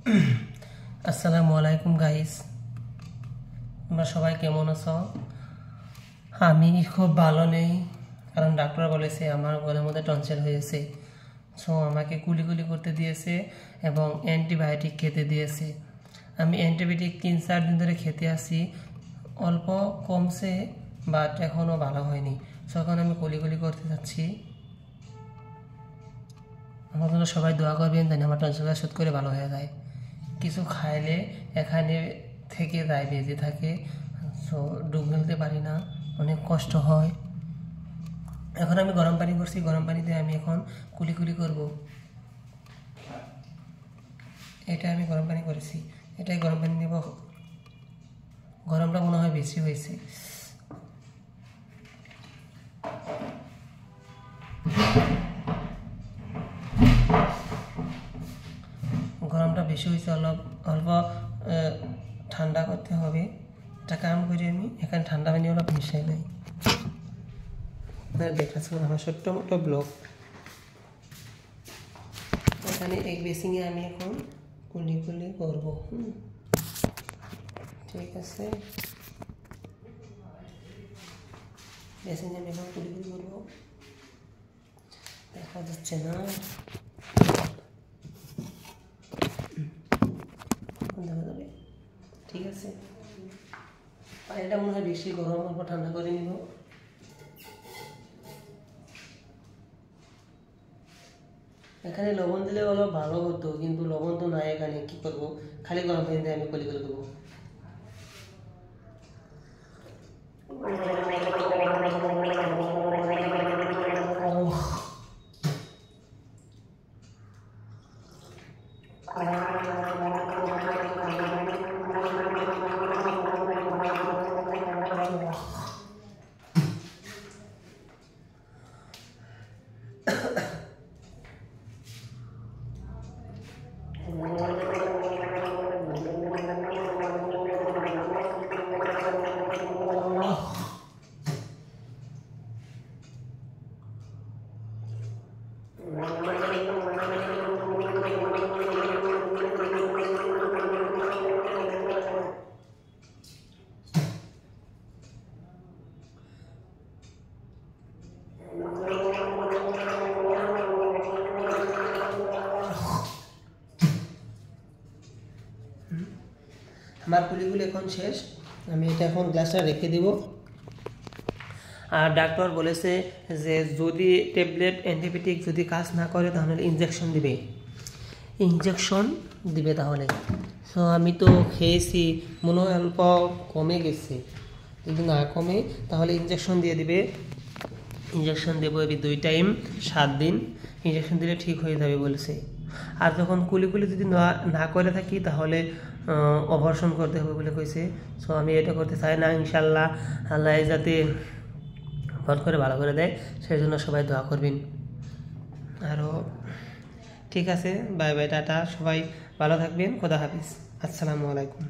আসসালামু আলাইকুম গাইস, তোমরা সবাই কেমন আছো? আমি খুব ভালো নেই, কারণ ডাক্তার বলেছে আমার গলার মধ্যে টনসিল হয়েছে। সো আমাকে কুলি করতে দিয়েছে এবং অ্যান্টিবায়োটিক খেতে দিয়েছে। আমি অ্যান্টিবায়োটিক 3-4 দিন ধরে খেতে আসি, অল্প কমছে, বাট এখনও ভালো হয়নি। সো এখন আমি কুলি করতে যাচ্ছি। আমার জন্য সবাই দোয়া করবেন যেন আমার টনসিলটা সুদ করে ভালো হয়ে যায়। কিছু খাইলে এখানে থেকে যায়, বেজে থাকে। সো ডুব ফেলতে পারি না, অনেক কষ্ট হয়। এখন আমি গরম পানি করছি, গরম পানিতে আমি এখন কুলি করব। এটা আমি গরম পানি করেছি, এটাই গরম পানি নেব। গরমটা মনে হয় বেশি হয়েছে। গরমটা বেশি হয়েছে, অল্প ঠান্ডা করতে হবে। একটা কাম করি, আমি এখানে ঠান্ডা পানি অলপ মিশাই নাই। দেখাচ্ছেন আমার ছোট্ট মোটো ব্লক। এখানে এক বেসিংয়ে আমি এখন কুলি করবো। ঠিক আছে, বেসিংয়ে আমি এখন কুলি করবো। দেখা যাচ্ছে না, দেখা যাবে। ঠিক আছে, পানিটা মনে হয় বেশি গরম, অল্প ঠান্ডা করে নিব। এখানে লবণ দিলে অলপ ভালো হতো, কিন্তু লবণ তো নাই এখানে, কি করবো? খালি গরম পানি দিয়ে আমি কুলি দেবো। আমার কুলিগুলি এখন শেষ, আমি এটা এখন গ্লাসটা রেখে দেব। আর ডাক্তার বলেছে যে যদি ট্যাবলেট অ্যান্টিবায়োটিক যদি কাজ না করে তাহলে ইঞ্জেকশন দিবে তাহলে। সো আমি তো খেয়েছি, মনে হয় অল্প কমে গেছে, যদি না কমে তাহলে ইঞ্জেকশন দিয়ে দিবে। ইঞ্জেকশন দেবো 2 টাইম 7 দিন, ইঞ্জেকশন দিলে ঠিক হয়ে যাবে বলেছে। আর যখন কুলি যদি না করে থাকি তাহলে অপারেশন করতে হবে বলে কইছে। সো আমি এটা করতে চাই না। ইনশাল্লাহ আল্লাহ যাতে ফট করে ভালো করে দেয়, সেই জন্য সবাই দোয়া করবেন। আরও ঠিক আছে, বাই বাই, টাটা, সবাই ভালো থাকবেন, খোদা হাফিজ, আসসালামু আলাইকুম।